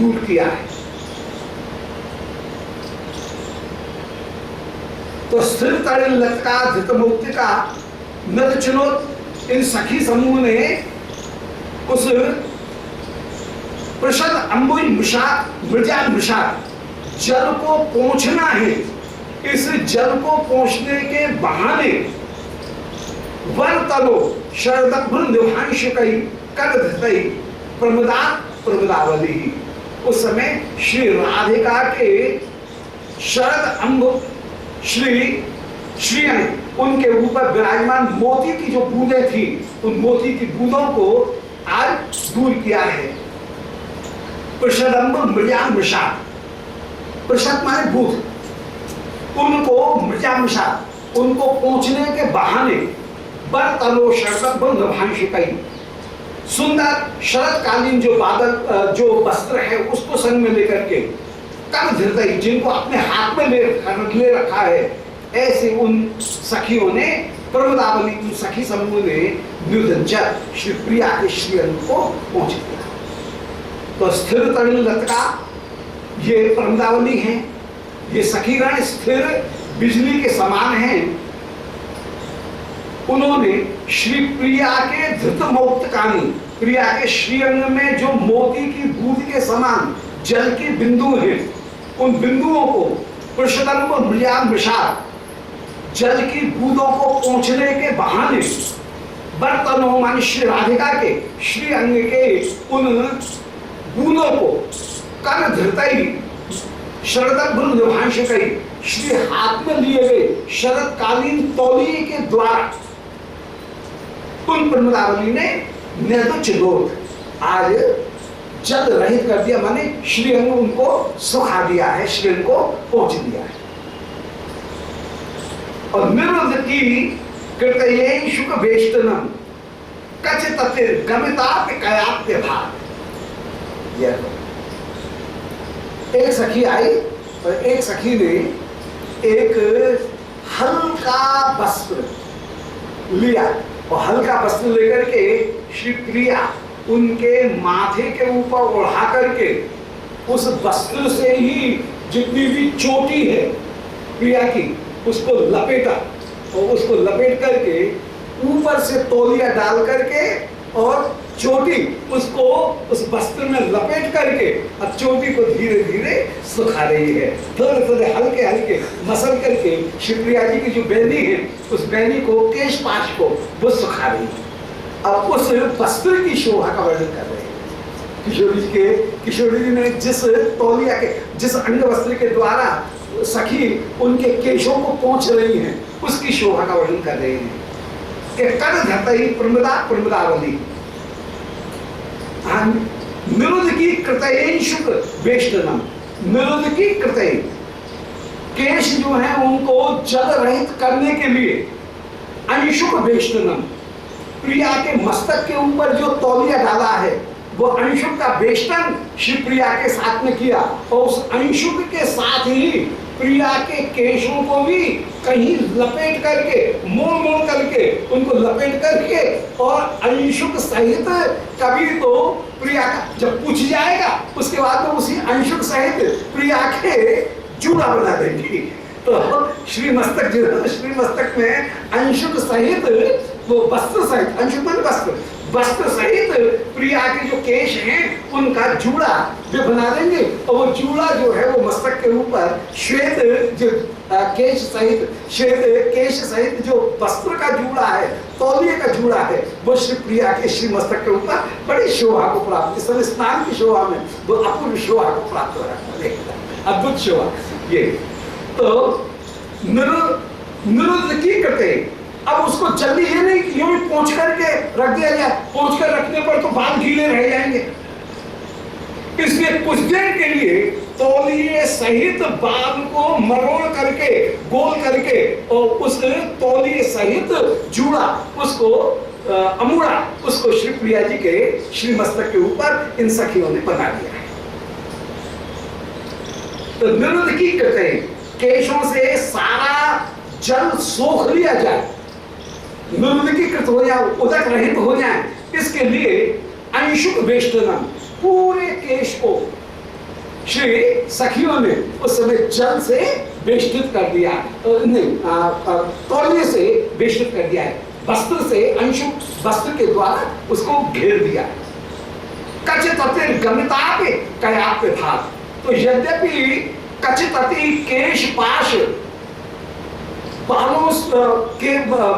दूर किया है। तो स्थिर तड़िल लटका धृत मौक्तिका नद चुनोत, इन सखी समूह ने उस प्रशद अंबुज मृजा मृषाद जल को पहुंचना है, इस जल को पहुंचने के बहाने वन तलो शरदभ्रुंदभांश कई कर धृतई प्रमदावली। उस समय श्री राधिका के शरद अंब श्रीअंग उनके ऊपर विराजमान मोती की जो बूंदें थी, उन मोती की बूंदों को आज दूर किया है। प्रशदम्ब मृजा मृषाद, प्रशद माने बूंद, उनको मृजा मृषाद उनको पहुंचने के बहाने बर तलो शरदभ्रुंदभांश कई, सुंदर शरदकालीन जो बादल जो वस्त्र है उसको संग में लेकर के कर धृतई, जिनको अपने हाथ में ले रखा है, ऐसे उन सखियों ने प्रमदावली की सखी समूह ने निधनचर श्री प्रिया के श्रीअंग को पहुंच दिया। तो स्थिर तड़िल लटका ये प्रमदावली है, ये सखीगण स्थिर बिजली के समान हैं। उन्होंने श्री प्रिया के धृत मौक्तिकानी, प्रिया के श्रीअंग में जो मोती की बूंद के समान जल की बिंदु है, उन बिंदुओं को प्रशदम्ब मृजा मृषाद जल की बूंदों को पहुंचने के बहाने बर्तनों मान श्री राधिका के श्री अंग के उन बूंदों को कर धृतई शरदभ्रुंदभांश कई, श्री हाथ में लिए गए शरदकालीन तौलिए के द्वारा उन प्रमदावली ने नेदुचिदोत आज जल रहित कर दिया, माने श्रीअंग उनको सुखा दिया है, श्रीअंग को पहुंच दिया है। और निरुद्ध की कृतये शुक वेष्टनम कचिततिर गमिताप कयाप्य भाग। एक सखी आई और एक सखी ने एक हल्का वस्त्र लिया और हल्का वस्त्र लेकर के श्री प्रिया उनके माथे के ऊपर ओढ़ा करके उस वस्त्र से ही जितनी भी चोटी है प्रिया की उसको लपेटा और उसको लपेट करके ऊपर से तौलिया डाल करके और चोटी उसको उस वस्त्र में लपेट करके अब चोटी को धीरे धीरे सुखा रही है। थोड़े थोड़े हल्के हल्के मसल करके शिवप्रिया जी की जो बैनी है उस बैनी को केश पाश को वो सुखा रही है। अब उस वस्त्र की शोभा का वर्णन कर रहे हैं किशोरी जी ने जिस तौलिया के जिस अंग वस्त्र के द्वारा सखी उनके केशों को पहुंच रही हैं उसकी शोभा का वर्णन कर रहे हैं कि कर धरतई प्रमदावली निरुद्ध की कृतये शुक वेष्टनम, निरुद्ध की कृतये केश जो है उनको जल रहित करने के लिए अंशुक वेष्टनम, प्रिया के मस्तक के ऊपर जो तौलिया डाला है वो अंशुक का वेष्टन श्री प्रिया के साथ में किया और उस अंशुक के साथ ही प्रिया के केशों को भी कहीं लपेट करके मोड़ करके उनको लपेट करके और अंशुक सहित कभी तो प्रिया का जब पूछ जाएगा उसके बाद तो उसी अंशुक सहित प्रिया के जूड़ा बना देंगी। तो श्री मस्तक में अंशुक सहित वो वस्त्र सहित अंशुक वस्त्र सहित प्रिया के जो केश हैं उनका जूड़ा जो बना देंगे और वो जूड़ा जो है वो मस्तक के ऊपर श्वेत जो केश सहित जो वस्त्र का जूड़ा है तौलिए का जूड़ा है वो श्री प्रिया के श्री मस्तक के ऊपर बड़ी शोभा को प्राप्त, इस समय स्नान की शोभा में वो अपूर्व शोभा को प्राप्त हो रहा है, अद्भुत शोभा ये। तो निरुद्ध की करते अब उसको जल्दी ये नहीं कि यूं पहुंच करके रख दिया जाए, पहुंच कर रखने पर तो बाल गीले रह जाएंगे, इसलिए कुछ देर के लिए तौलिए सहित बाल को मरोड़ करके गोल करके और उस तौलिए सहित जूड़ा उसको अमूड़ा उसको श्री प्रिया जी के श्री मस्तक के ऊपर इन सखियों ने बना दिया है। तो निरुद्ध की कहते हैं केशों से सारा जल सोख लिया जाए, निर्विकृत हो जाए, उदक रहित हो जाए, इसके लिए अंशुक वेष्टनम पूरे केश को श्री सखियों ने उस समय जल से बेष्टित कर दिया, तौलिए से बेष्टित कर दिया है, वस्त्र से, अंशुक वस्त्र के द्वारा उसको घेर दिया। कचित अति गमिताप कयाप था, तो यद्यपि कचित अति केश पाश बालों के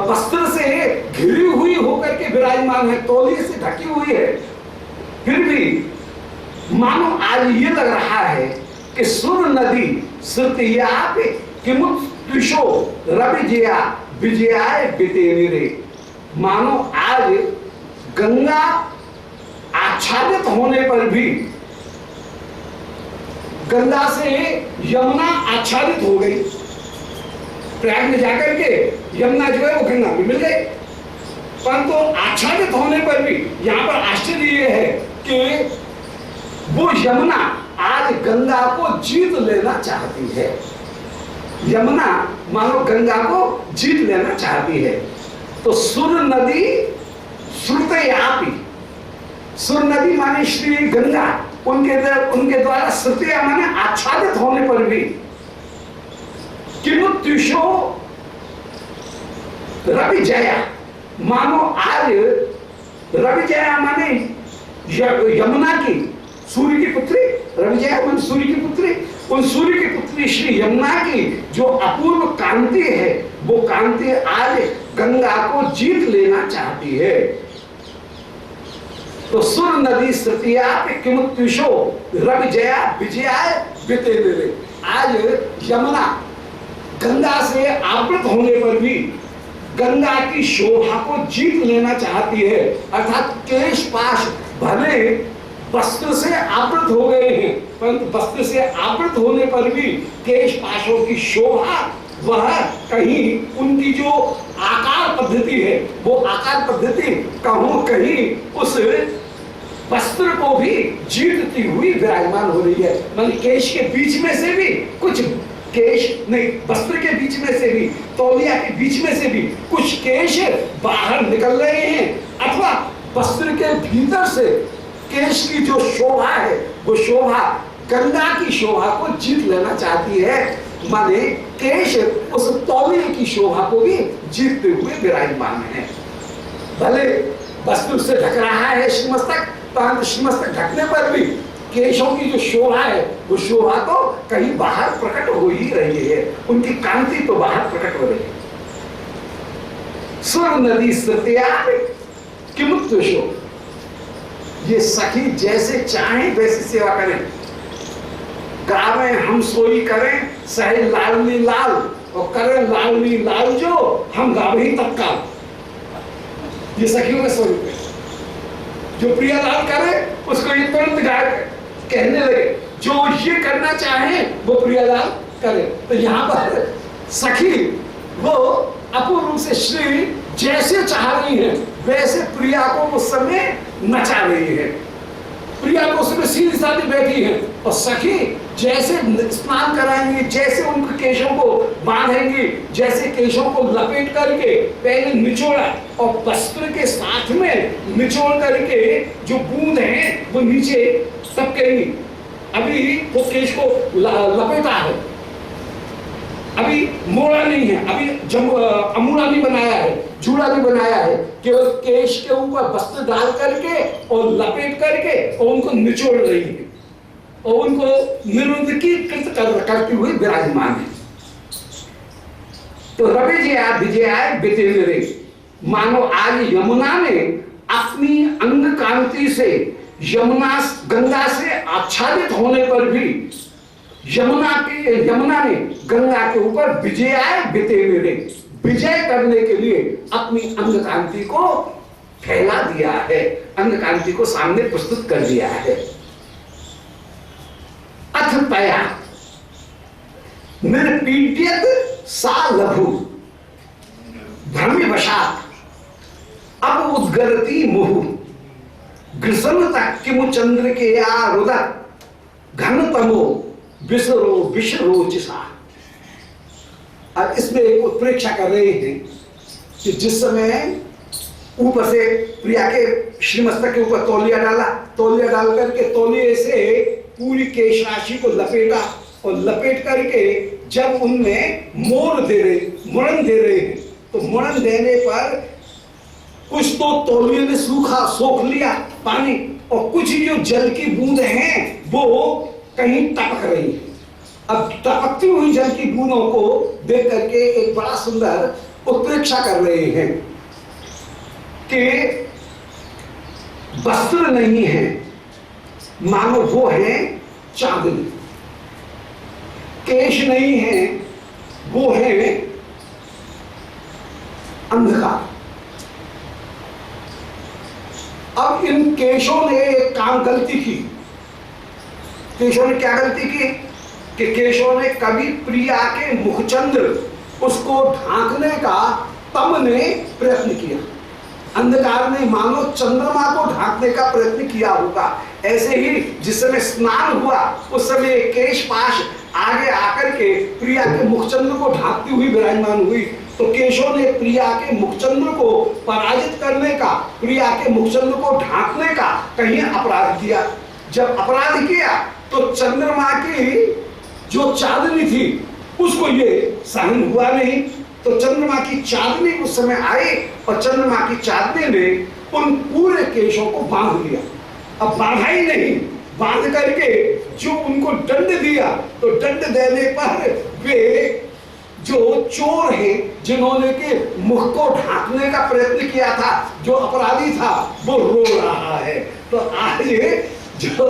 वस्त्र से घिरी हुई होकर के विराजमान है, तौलिए से ढकी हुई है, फिर भी मानो आज ये लग रहा है कि सुर नदी श्रुतियाप किमुत्विशो रविजया विजयाय बितेनिरे। मानो आज गंगा आच्छादित होने पर भी, गंगा से यमुना आच्छादित हो गई, प्रयाग में जाकर के यमुना जो है वो गंगा में मिल गई, परंतु आच्छादित होने पर भी यहां पर आश्चर्य ये है कि वो यमुना आज गंगा को जीत लेना चाहती है। यमुना मानो गंगा को जीत लेना चाहती है। तो सुर नदी श्रुतयापि, सुर नदी माने श्री गंगा, उनके द्वारा श्रुतिया माने आच्छादित होने पर भी किमुत्युषो रविजया, मानो आज रविजया माने यमुना की, सूर्य की पुत्री, रविजया माने सूर्य की पुत्री, उन सूर्य की पुत्री श्री यमुना की जो अपूर्व कांति है, वो कांति आज गंगा को जीत लेना चाहती है। तो सुर नदी श्रुतिया किमुत्युषो रविजया विजयाय बितेनिरे। आज यमुना गंगा से आवृत होने पर भी गंगा की शोभा को जीत लेना चाहती है, अर्थात केश पाश भले वस्त्र से आवृत हो गए हैं, परंतु वस्त्र से आवृत होने पर भी केश पाशों की शोभा, वह कहीं उनकी जो आकार पद्धति है, वो आकार पद्धति कहीं उस वस्त्र को भी जीतती हुई विराजमान हो रही है। मान केश के बीच में से भी कुछ केश नहीं, वस्त्र के बीच में से भी, तौलिया के बीच में से भी कुछ केश बाहर निकल रहे हैं, अथवा वस्त्र के भीतर से केश की जो शोभा है, वो शोभा गंगा की शोभा को जीत लेना चाहती है। माने केश उस तौलिए की शोभा को भी जीतते हुए विराजमान है। भले वस्त्र से ढक रहा है श्रीमस्तक, परंतु श्रीमस्तक ढकने पर भी केशों की जो शोभा है, वो शोभा तो कहीं बाहर प्रकट हो ही रही है, उनकी कांति तो बाहर प्रकट हो रही है। सुर नदी श्रुतिया किमुत्युषो, ये सखी जैसे चाहे वैसे सेवा करें, गावे हम सोई करें, सहे लालनी लाल, और करें लालनी लाल जो, हम गावे ही तत्काल। ये सखियों का स्वरूप है। जो प्रिया लाल करे उसको ये तुरंत कहने लगे, जो ये करना चाहे वो प्रियालाल करे। तो यहाँ पर सखी वो अपूर्व रूप से श्री जैसे चाह रही है वैसे प्रिया को उस समय नचा रही है। प्रिया को उसमें सीधी साधी बैठी है, और सखी जैसे स्नान कराएंगी, जैसे उनके केशों को बांधेंगी, जैसे केशों को लपेट करके पहले निचोड़ा और वस्त्र के साथ में निचोड़ करके जो बूंद है वो नीचे सब कहेंगी। अभी वो केश को लपेटा है, अभी मोड़ा नहीं है, अभी अमूड़ा नहीं बनाया है, जूड़ा नहीं बनाया है, केवल केश के ऊपर वस्त्र डाल करके और लपेट करके और उनको निचोड़ रही है और उनको निरुद्धीकृत करती हुई विराजमान है। तो रविजया विजयाय बितेनिरे, मानो आज यमुना ने अपनी अंग कांति से यमुना गंगा से आच्छादित होने पर भी यमुना ने गंगा के ऊपर विजयाय बितेनिरे, विजय करने के लिए अपनी अंग कांति को फैला दिया है, अंग कांति को सामने प्रस्तुत कर दिया है। अथ तया निर्पीड्यत सा लघु भ्रमिवशात् अब उद्गरती मुहु ग्रसनता किमु चंद्र के या रुदत घनतमो विसरो विषरोचिसा। अब इसमें एक उत्प्रेक्षा कर रहे हैं कि जिस समय ऊपर से प्रिया के श्रीमस्तक के ऊपर तौलिया डाला, तौलिया डाल करके तौलिए से पूरी केश राशि को लपेटा और लपेट करके जब उनमें मुड़न दे रहे हैं, तो मुड़न देने पर कुछ तो तौलिए ने सोख लिया पानी, और कुछ जो जल की बूंद हैं वो कहीं टपक रही है। अब टपकती हुई जल की बूंदों को देख करके एक बड़ा सुंदर उत्प्रेक्षा कर रहे हैं कि वस्त्र नहीं है, मानो वो है चांदनी, केश नहीं है, वो है अंधकार। अब इन केशों ने एक काम गलती की। केशों ने क्या गलती की कि केशों ने कभी प्रिया के मुखचंद्र उसको ढांकने का तम ने प्रयत्न किया। अंधकार ने मानो चंद्रमा को ढांकने का प्रयत्न किया होगा। ऐसे ही जिस समय स्नान हुआ उस समय केश पाश आगे आकर के प्रिया के मुखचंद्र को ढांकती हुई विराजमान हुई, तो केशों ने प्रिया के मुखचंद्र को पराजित करने का, प्रिया के मुखचंद्र को ढांकने का कहीं अपराध किया। जब अपराध किया तो चंद्रमा की जो चांदनी थी उसको ये सहन हुआ नहीं, तो चंद्रमा की चांदनी उस समय आई और चंद्रमा की चांदनी ने उन पूरे केशों को बांध लिया। अब बांधा ही नहीं, बांध करके जो उनको दंड दिया, तो दंड देने पर वे जो चोर हैं जिन्होंने के मुख को ढांकने का प्रयत्न किया था, जो अपराधी था, वो रो रहा है। तो आज जो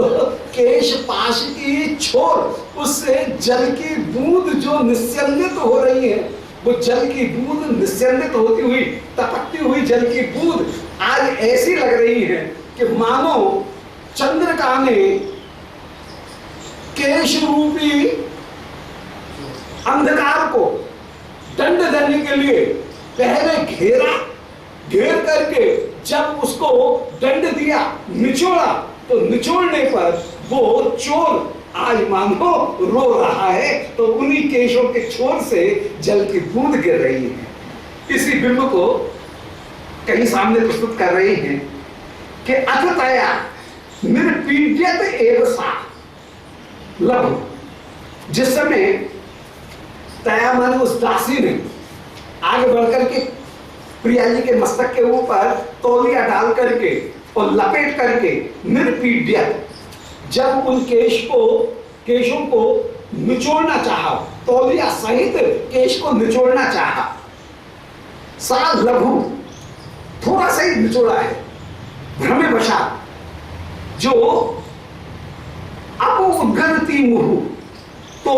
केश पाश की छोर उससे जल की बूंद जो निस्यंदित हो रही है, वो जल की बूंद निस्यंदित होती हुई टपकती हुई जल की बूंद आज ऐसी लग रही है कि मानो चंद्रिका ने केश रूपी अंधकार को दंड देने के लिए पहले घेर करके जब उसको दंड दिया, निचोड़ा, तो निचोड़ने पर वो चोर आज मानो रो रहा है। तो उन्हीं केशों के छोर से जल की बूंद गिर रही है। इसी बिंब को कहीं सामने प्रस्तुत कर रहे हैं कि अथतया निर्पीड्यत एव सा लघु। जिस समय तया माने उस दासी ने आगे बढ़कर के प्रिया जी के मस्तक के ऊपर तौलिया डाल करके और लपेट करके निर्पीड्यत, जब उन केशों को निचोड़ना चाहा, तौलिया सहित केश को निचोड़ना चाहा, सा लघु, थोड़ा सा ही निचोड़ा है, भ्रमेवशात, जो अपउद्गरति मुहु, तो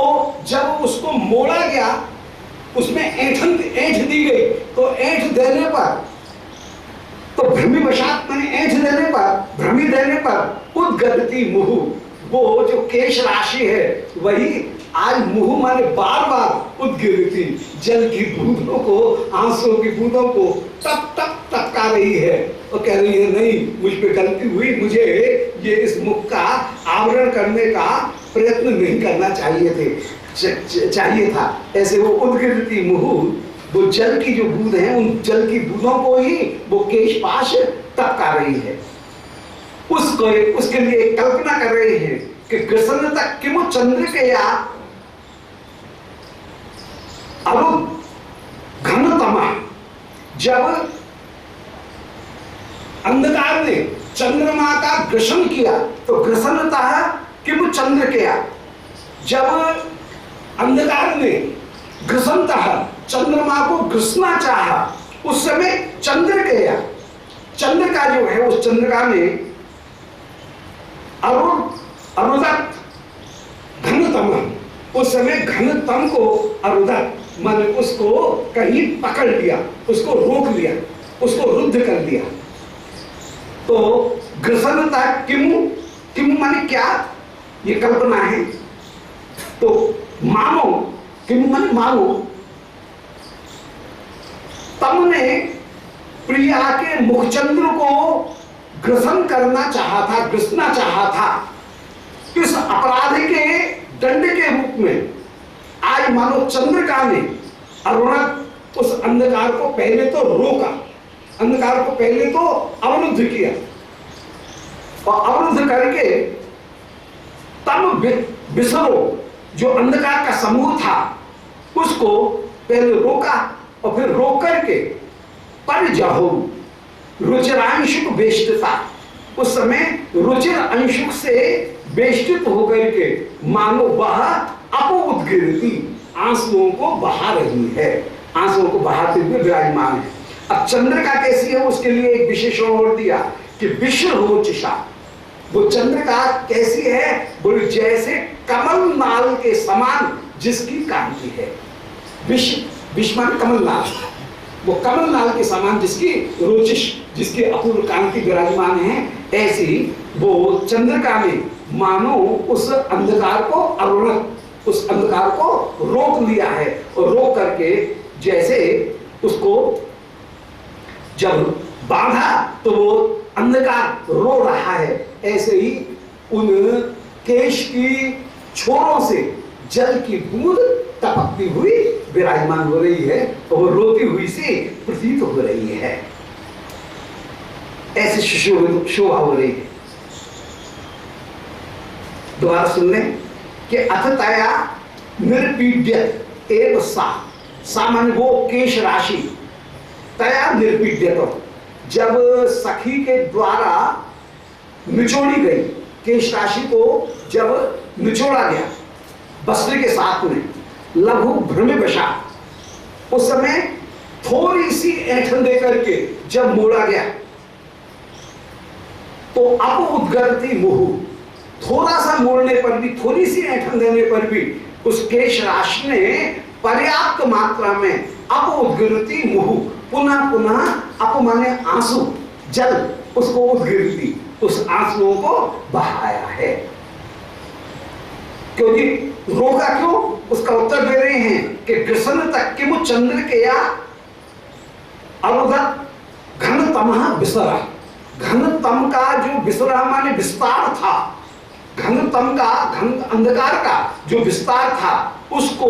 जब उसको मोड़ा गया, उसमें ऐंठ दी गई, तो ऐंठ देने पर, तो भ्रमिवशात माने ऐंठ देने पर, भ्रमी देने पर उद्गरति मुहु, वो जो केश राशि है वही आज मुहु माने बार बार उद्गिरती जल की बूंदों को, आंसुओं की बूंदों को टप टप टपका रही है और कह रही है नहीं, मुझ पे गलती हुई, मुझे ये इस मुख का आवरण करने का प्रयत्न नहीं करना चाहिए था। ऐसे वो उद्गिरती मुहु, वो जल की जो बूंद है, उन जल की बूंदों को ही वो केश पाश टपका रही है। उसके लिए कल्पना कर रहे हैं कि कृष्ण तक किमु चंद्र के या घनतमा, जब अंधकार ने चंद्रमा का ग्रसन किया, तो ग्रसनतः किमु चंद्र के या, जब अंधकार ने ग्रसनतः चंद्रमा को ग्रसना चाहा, उस समय चंद्र के या, चंद्र का जो है उस चंद्रिका ने अरुदत घनतम, उस समय घनतम को अरुदत माने उसको कहीं पकड़ लिया, उसको रोक लिया, उसको रुद्ध कर दिया। तो ग्रसनता किमु माने क्या, ये कल्पना है। तो मानो, किमु माने मानो, तम ने प्रिया के मुखचंद्र को ग्रसन करना चाहा था, ग्रसना चाहा था, इस अपराध के दंड के रूप में आज मानो चंद्रिका ने अरुणक उस अंधकार को पहले तो रोका, अंधकार को पहले तो अवरुद्ध किया और अवरुद्ध करके तब बिसरो, जो अंधकार का समूह था उसको पहले रोका और फिर रोक करके पर जाओ रुचिरांशुक बेष्टता, उस समय रुचिर अंशुक से बेष्टित होकर के मानो वह अपोउद्गिरती आंसुओं को बहा रही है, आंसुओं को बहाते हुए विराजमान है। अब चंद्रिका कैसी है उसके लिए एक विशेषण और दिया कि विश्व रोचिषा, वो चंद्रिका कैसी है, बोले जैसे कमल नाल के समान जिसकी कांति है। विश्व मान कमल नाल, वो कमल नाल के समान जिसकी रोचिश, जिसकी अपूर्व कांति विराजमान है, ऐसी वो चंद्रिका में मानो उस अंधकार को अरुण, उस अंधकार को रोक लिया है और रोक करके जैसे उसको जब बांधा तो वो अंधकार रो रहा है, ऐसे ही उन केश की छोरों से जल की बूंद टपकती हुई विराजमान हो रही है और वो रोती हुई सी प्रतीत हो रही है, ऐसे शोभा हो रही है। दोबारा सुन लें कि अथतया निर्पीड्यत एव सामान्य वो केश राशि तया निर्पीड्यत, जब सखी के द्वारा निचोड़ी गई केश राशि को, जब निचोड़ा गया वस्त्र के साथ में लघु भ्रम बशा, उस समय थोड़ी सी ऐंठन दे करके जब मोड़ा गया तो अप उद्गरती मुहु, थोड़ा सा मोड़ने पर भी, थोड़ी सी ऐंठन देने पर भी उस केश राशि ने पर्याप्त मात्रा में अप उद्गिरती मुहु, पुनः पुनः अप माने आंसू, जल उसको उद्गिरती, उस आंसुओं को बहाया है। क्योंकि रोका क्यों, उसका उत्तर दे रहे हैं कि कृष्ण तक के वो चंद्र के या अवधत घन तमह विसरा, घन तम का जो विसरा माने विस्तार था, घन तम का, घन अंधकार का जो विस्तार था, उसको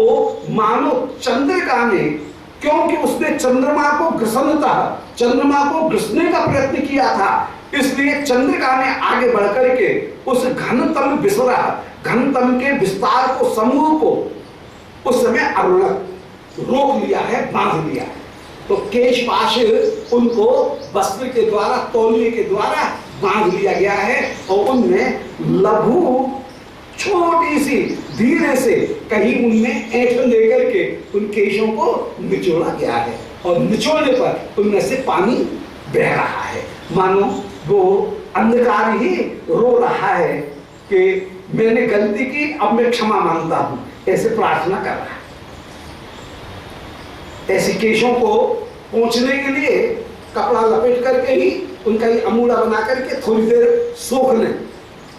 मानो चंद्रिका ने, क्योंकि उसने चंद्रमा को घृसनता, चंद्रमा को घृसने का प्रयत्न किया था, इसलिए चंद्रिका ने आगे बढ़कर के उस घनतम विसरा, घनतम के विस्तार को, समूह को उस समय अरुणक रोक लिया है, बांध लिया है। तो केशपाश उनको वस्त्र के द्वारा, तौलिए के द्वारा बांध लिया गया है और उनमें लघु छोटी सी धीरे से कहीं उनमें ऐंठन देकर के उन केशों को निचोड़ा गया है और निचोड़ने पर उनमें से पानी बह रहा है, मानो वो अंधकार ही रो रहा है कि मैंने गलती की, अब मैं क्षमा मांगता हूं, ऐसे प्रार्थना कर रहा है। ऐसे केशों को पहुंचने के लिए कपड़ा लपेट करके ही उनका ही अमूला बना करके थोड़ी देर सोख लें,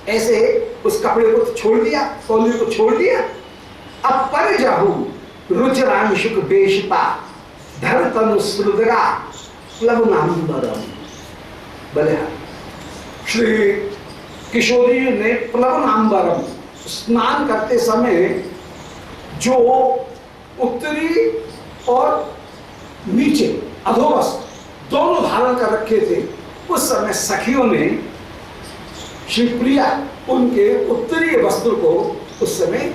ऐसे उस कपड़े को छोड़ दिया, तौलिए को छोड़ दिया। अब पर जाहू रुचिरांशुक बेशता धर तनु सुदगा प्लवनांबरम, बोले श्री किशोरी ने प्लवनांबरम, स्नान करते समय जो उत्तरी और नीचे अधोवस्त्र दोनों धारण कर रखे थे, उस समय सखियों ने श्री प्रिया उनके उत्तरीय वस्त्र को उस समय,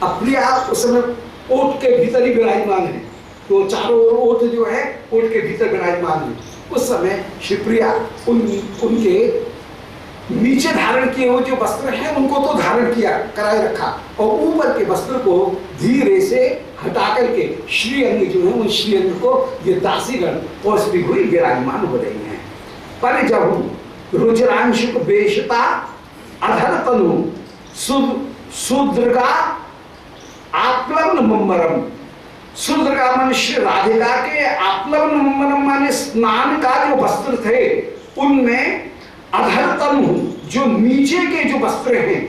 अप्रिया उस समय ओट के भीतर ही विराजमान है, तो चारों ओर ओट जो है ओट के भीतर विराजमान है, उस समय श्री प्रिया उनके नीचे धारण किए हुए जो वस्त्र हैं उनको तो धारण किया, कराए रखा, और ऊपर के वस्त्र को धीरे से हटा करके श्रीअंग जो है उन श्रीअंग को ये दासीगण पहुंचती हुई विराजमान हो रही हैं। पर जब रुचिरांशुक बेशता अधर तनु सुदृगा आप्लवन मम्मरम, सुदृगा मनुष्य राधिका के आप्लवन मम्मरम माने स्नान का जो वस्त्र थे उनमें अधर तनु, जो नीचे के जो वस्त्र हैं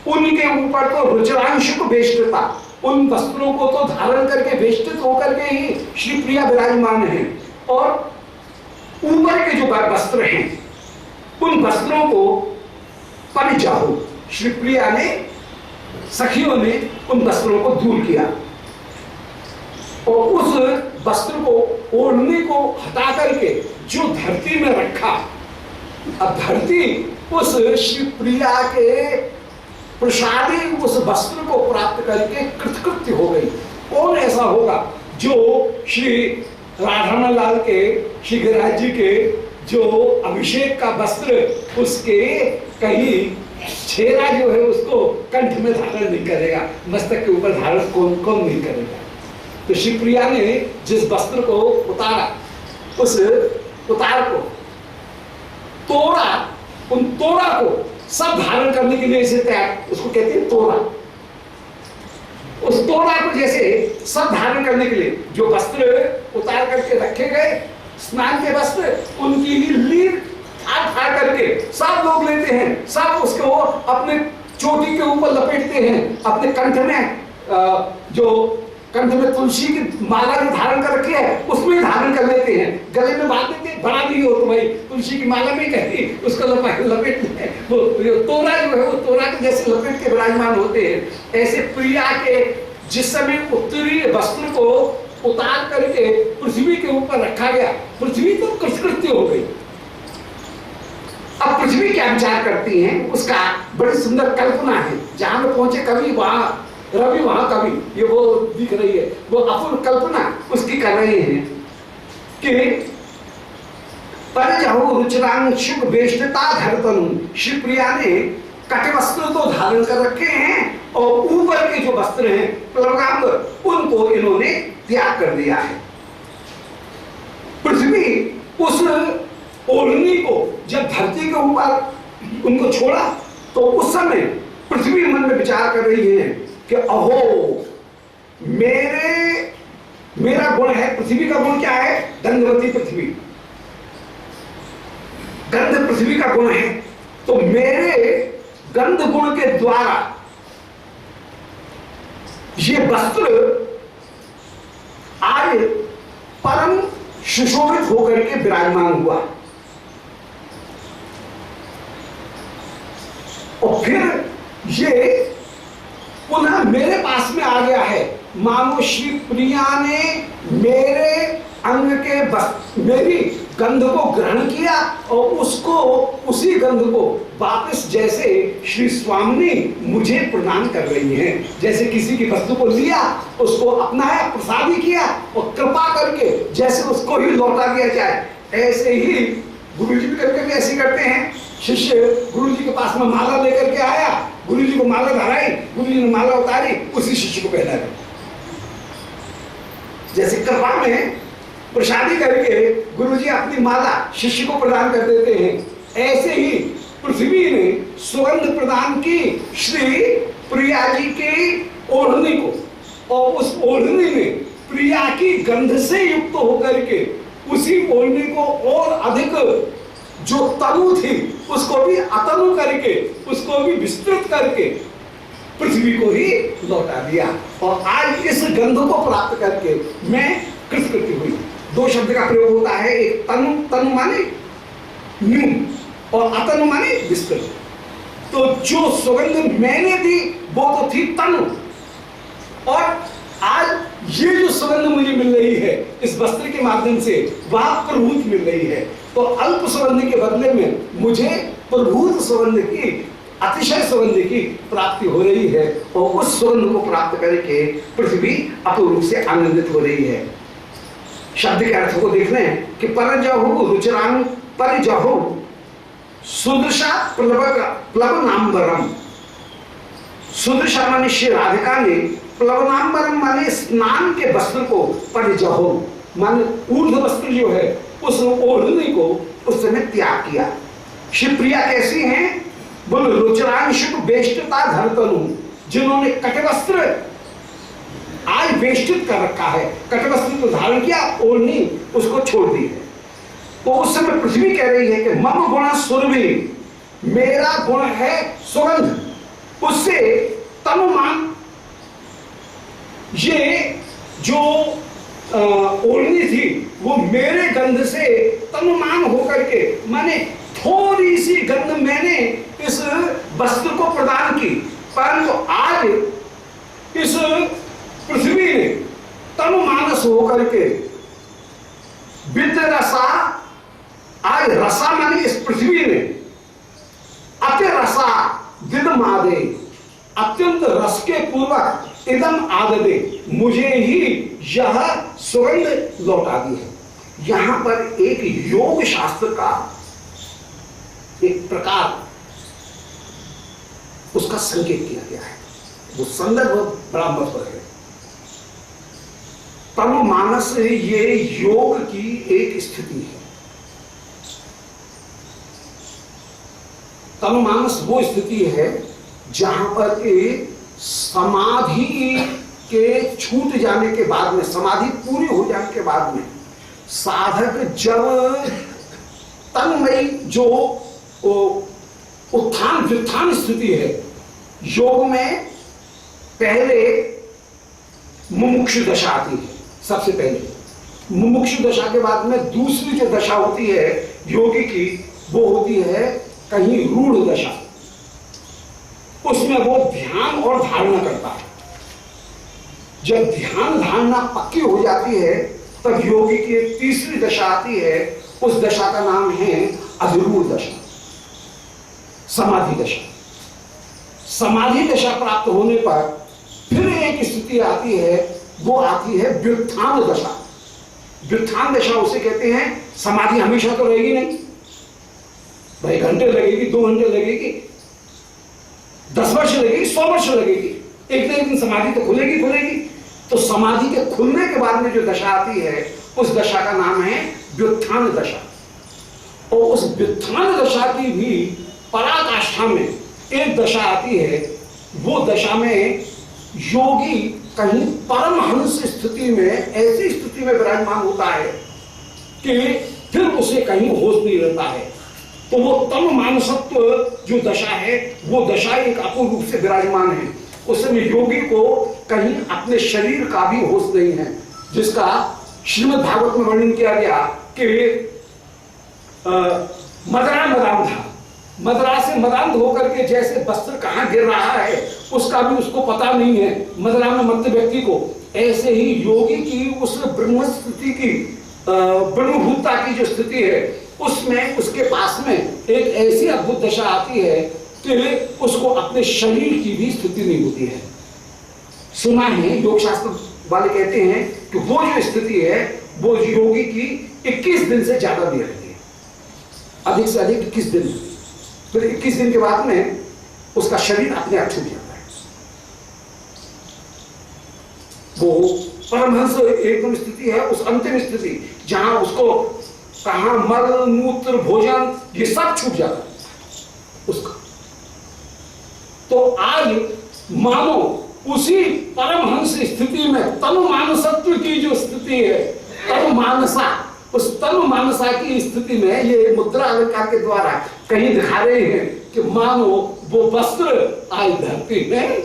उनके ऊपर तो रुचिरांशुक बेष्टता, उन वस्त्रों को तो धारण करके वेष्टित होकर के ही श्री प्रिया विराजमान है, और ऊपर के जो वस्त्र हैं उन वस्त्रों को परिजाहु, श्री प्रिया ने, सखियों ने उन वस्त्रों को दूर किया और उस वस्त्र को, ओढ़ने को हटा करके जो धरती में रखा। अब धरती उस श्री प्रिया के प्रसादी उस वस्त्र को प्राप्त करके कृतकृत्य हो गई। कौन ऐसा होगा जो श्री राधा लाल के, श्री गिरिराज जी के जो अभिषेक का वस्त्र उसके कहीं छेरा जो है उसको कंठ में धारण नहीं करेगा, मस्तक के ऊपर धारण कौन कौन नहीं करेगा। तो श्री प्रिया ने जिस वस्त्र को उतारा, उस उतार को तोड़ा, उन तोड़ा को सब धारण करने के लिए इसे तैयार, उसको कहते हैं तोड़ा। उस तोड़ा को जैसे सब धारण करने के लिए जो वस्त्र उतार करके रखे गए, स्नान के वस्त्र, उनकी ही लीड फाड़ फाड़ करके सब लोग लेते हैं, सब उसको अपने चोटी के ऊपर लपेटते हैं, अपने कंठ में जो कंठ में तुलसी की माला जो धारण कर रखी है उसमें धारण कर लेते हैं, गले में बांध देते हैं, बड़ा भी हो तो भाई तुलसी की माला में कहती उसको लपेटते हैं। वो तोरा जो है वो तोरा के जैसे लपेट के विराजमान होते हैं। ऐसे प्रिया के जिस समय उत्तरी वस्त्र को उतार करके पृथ्वी के ऊपर रखा गया, पृथ्वी तो कृतकृत्य हो गई। अब पृथ्वी क्या विचार करती है उसका बड़ी सुंदर कल्पना है। जहां में पहुंचे कवि वहां रवि, वहां कवि, ये वो दिख रही है, वो अपूर्व कल्पना उसकी कर रहे हैं कि परिजहु रुचिरांशुक वेष्टता धरतनु। श्री प्रिया ने कटवस्त्र तो धारण कर रखे हैं और ऊपर के जो वस्त्र हैं प्लवगांग, उनको इन्होंने त्याग कर दिया है। पृथ्वी उस ओढ़नी को जब धरती के ऊपर उनको छोड़ा तो उस समय पृथ्वी मन में विचार कर रही है कि अहो मेरा गुण है, पृथ्वी का गुण क्या है? गंधवती पृथ्वी, गंध पृथ्वी का गुण है। तो मेरे गंध गुण के द्वारा ये वस्त्र आज परम सुशोभित होकर के विराजमान हुआ। और फिर ये पुनः मेरे पास में आ गया है, मानो श्री प्रिया ने मेरे अंग के मेरी गंध को ग्रहण किया और उसको, उसी गंध को वापस जैसे श्री स्वामी मुझे प्रदान कर रही हैं। जैसे किसी की वस्तु को लिया, उसको अपनाया, प्रसादी किया और कृपा करके जैसे उसको ही लौटा दिया जाए, ऐसे ही गुरु जी भी करके ऐसे करते हैं। शिष्य गुरु जी के पास में माला लेकर के आया, गुरु जी को माला धराई, गुरु जी ने माला उतारी, उसी शिष्य को पहना दी। जैसे कृपा में प्रसादी करके गुरु जी अपनी माला शिष्य को प्रदान कर देते हैं, ऐसे ही पृथ्वी ने सुगंध प्रदान की श्री प्रिया जी की ओढ़नी को, और उस ओढ़नी में प्रिया की गंध से युक्त होकर के उसी ओढ़नी को और अधिक जो तनु थी उसको भी अतनु करके, उसको भी विस्तृत करके पृथ्वी को ही लौटा दिया। और आज इस गंध को प्राप्त करके मैं कृतकृत्य हुई। दो शब्द का प्रयोग होता है, एक तनु, तनु माने न्यून, और अतनु माने विस्तृत। तो जो सुगंध मैंने दी वो तो थी तनु, और आज ये जो सुगंध मुझे मिल रही है इस वस्त्र के माध्यम से वह प्रभूत मिल रही है। तो अल्प सुगंध के बदले में मुझे प्रभूत सुगंध की, अतिशय सुगंध की प्राप्ति हो रही है, और उस सुगंध को प्राप्त करके पृथ्वी अपूर्व रूप से आनंदित हो रही है। शब्द के अर्थ को देख लें कि परजहु रुचिरांग परिजहु सुदृशा प्लवनांबरम। सुदृशा माने श्री राधिका ने, प्लवनांबरम माने स्नान के वस्त्र को, परिजहु माने ऊर्ध्व वस्त्र जो है उस ओढ़नी को उस समय त्याग किया। शिवप्रिया कैसी हैं? बोल रुचिरांशुक वेष्टता धरतनु, जिन्होंने कटवस्त्र आज वेष्टित कर रखा है, कटवस्त्र को धारण किया, ओढ़नी उसको छोड़ दी है। तो उस समय पृथ्वी कह रही है कि मम गुण सुरभि, मेरा गुण है सुगंध, उससे तनुमान, ये जो ओढ़नी थी वो मेरे गंध से तनुमान होकर के, माने थोड़ी सी गंध मैंने इस वस्त्र को प्रदान की, परंतु आज इस पृथ्वी ने तनुमानस होकर के विद रसा, आज रसा माने इस पृथ्वी ने अति रसा विद मादे, अत्यंत रस के पूर्वक इदम आददे, मुझे ही यह सुगंध लौटा दी है। यहां पर एक योग शास्त्र का एक प्रकार उसका संकेत किया गया है। वो संदर्भ बड़ा महत्व है। तनु मानस ये योग की एक स्थिति है। तनु मानस वो स्थिति है जहां पर के समाधि के छूट जाने के बाद में, समाधि पूरी हो जाने के बाद में साधक जब तन्मयी जो उत्थान व्युत्थान स्थिति है, योग में पहले मुमुक्षु दशा आती है। सबसे पहले मुमुक्षु दशा के बाद में दूसरी जो दशा होती है योगी की, वो होती है कहीं रूढ़ दशा। उसमें वो ध्यान और धारणा करता है। जब ध्यान धारणा पक्की हो जाती है तब योगी की एक तीसरी दशा आती है। उस दशा का नाम है अधिरूढ़ दशा, समाधि दशा। समाधि दशा प्राप्त होने पर फिर एक स्थिति आती है, वो आती है व्युत्थान दशा। व्युत्थान दशा उसे कहते हैं। समाधि हमेशा तो रहेगी नहीं भाई, घंटे लगेगी, 2 घंटे लगेगी, 10 वर्ष लगेगी, 100 वर्ष लगेगी, एक ना एक दिन समाधि तो खुलेगी खुलेगी। तो समाधि के खुलने के बाद में जो दशा आती है उस दशा का नाम है व्युत्थान दशा। और उस व्युत्थान दशा की भी पराकाष्ठा में एक दशा आती है। वो दशा में योगी कहीं परमहंस स्थिति में, ऐसी स्थिति में विराजमान होता है कि फिर उसे कहीं होश नहीं रहता है। तो वो तम मानसत्व जो दशा है, वो दशा एक अपूर्ण रूप से विराजमान है। उस समय योगी को कहीं अपने शरीर का भी होश नहीं है, जिसका श्रीमद् भागवत में वर्णन किया गया कि मदरा मदान था। मदरा से मदान होकर के जैसे वस्त्र कहां गिर रहा है उसका भी उसको पता नहीं है, मदरा में मत व्यक्ति को। ऐसे ही योगी की उस ब्रह्म स्थिति की, ब्रह्मभूतता की जो स्थिति है, उसमें उसके पास में एक ऐसी अद्भुत दशा आती है कि उसको अपने शरीर की भी स्थिति नहीं होती है। सुना है, योग शास्त्र वाले कहते हैं कि वो जो स्थिति है वो योगी की 21 दिन से ज्यादा भी रहती है, अधिक से अधिक 21 दिन। फिर 21 दिन के बाद में उसका शरीर अपने आप छूट जाता है। वो परमहंस एकदम स्थिति है, उस अंतिम स्थिति जहां उसको कहां मल मूत्र भोजन ये सब छूट जाता है उसका। तो आज मानो उसी परमहंस स्थिति में तनु मानसत्व की जो स्थिति है, तनु मानसा, उस तनु मानसा की स्थिति में ये मुद्रा अलंकार के द्वारा कहीं दिखा रहे हैं कि मानो वो वस्त्र आज धरती में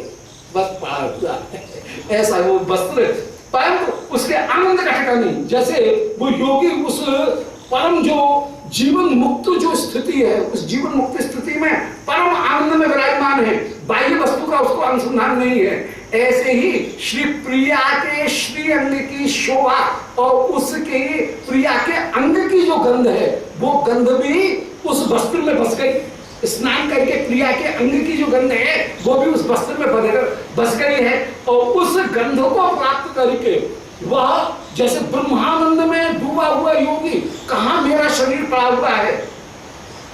बस पड़ा हुआ है, ऐसा वो वस्त्र, परंतु उसके आनंद का ठिकाना नहीं। जैसे वो योगी उस परम जो जीवन मुक्त जो स्थिति है, उस जीवन मुक्त स्थिति में परम आनंद में विराजमान है, बाह्य वस्तु का उसको अनुसंधान नहीं है। ऐसे ही श्री प्रिया के श्री अंग की शोभा और उसके प्रिया के अंग की जो गंध है, वो गंध भी उस वस्त्र में बस गई। स्नान करके प्रिया के अंग की जो गंध है वो भी उस वस्त्र में बस गई है। और उस गंध को प्राप्त करके वह जैसे ब्रह्मानंद में डूबा हुआ योगी, कहां मेरा शरीर पड़ा हुआ है,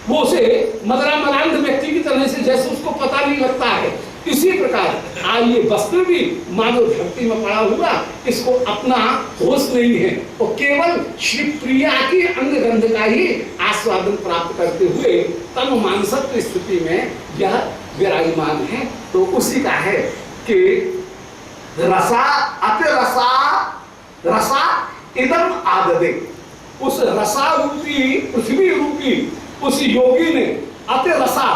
वो उसे मदरा मदांध व्यक्ति की तरह से जैसे उसको पता नहीं लगता है, इसी प्रकार आज ये वस्त्र भी मानव धरती में पड़ा हुआ, इसको अपना होश नहीं है और केवल श्री प्रिया की अंग गंध का ही आस्वादन प्राप्त करते हुए तनु मानसत्व स्थिति में यह विराजमान है। तो उसी का है कि रसा अति रसा इदम आददे, उस रसा रूपी पृथ्वी रूपी उस योगी ने अति रसा,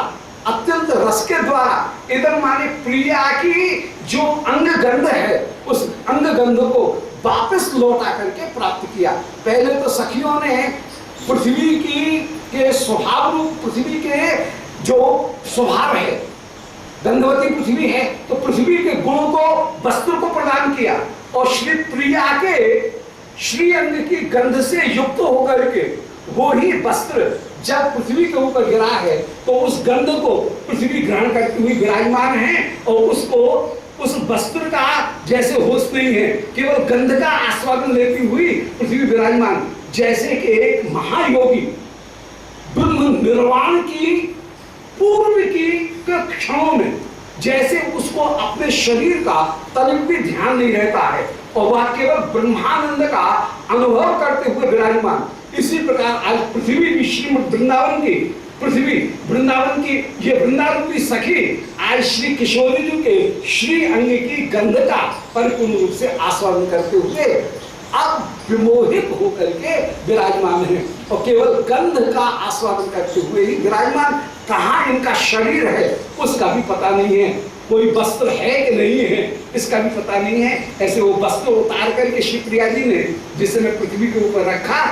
अत्यंत रस के द्वारा, इदम माने प्रिया की जो अंग गंध है, उस अंग गंध को वापस लौटा करके प्राप्त किया। पहले तो सखियों ने पृथ्वी की के स्वभाव रूप, पृथ्वी के जो स्वभाव है, गंधवती पृथ्वी है, तो पृथ्वी के गुणों को, वस्त्र को प्रदान किया और श्री प्रिया के श्री अंग की गंध से युक्त होकर के वो ही वस्त्र जब पृथ्वी के ऊपर गिरा है तो उस गंध को पृथ्वी ग्रहण करती हुई विराजमान है और उसको उस वस्त्र का जैसे होश नहीं है, केवल गंध का आस्वादन लेती हुई पृथ्वी विराजमान। जैसे कि एक महायोगी ब्रह्म निर्वाण की पूर्व की क्षणों में जैसे उसको अपने शरीर का तनिक भी ध्यान नहीं रहता है और वह केवल ब्रह्मानंद का अनुभव करते हुए विराजमान, इसी प्रकार आज पृथ्वी भी श्रीमद् वृंदावन की पृथ्वी वृंदावन की ये वृंदावन की सखी आज श्री किशोरी जी के श्री अंग की गंध का परिपूर्ण रूप से आस्वादन करते हुए अब विमोहित होकर के विराजमान है और केवल गंध का आस्वादन करते हुए ही विराजमान। कहाँ इनका शरीर है उसका भी पता नहीं है, कोई वस्त्र है कि नहीं है इसका भी पता नहीं है। ऐसे वो वस्त्र उतार करके श्री प्रिया जी ने जिस समय पृथ्वी के ऊपर रखा